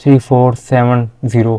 3470،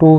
2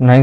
9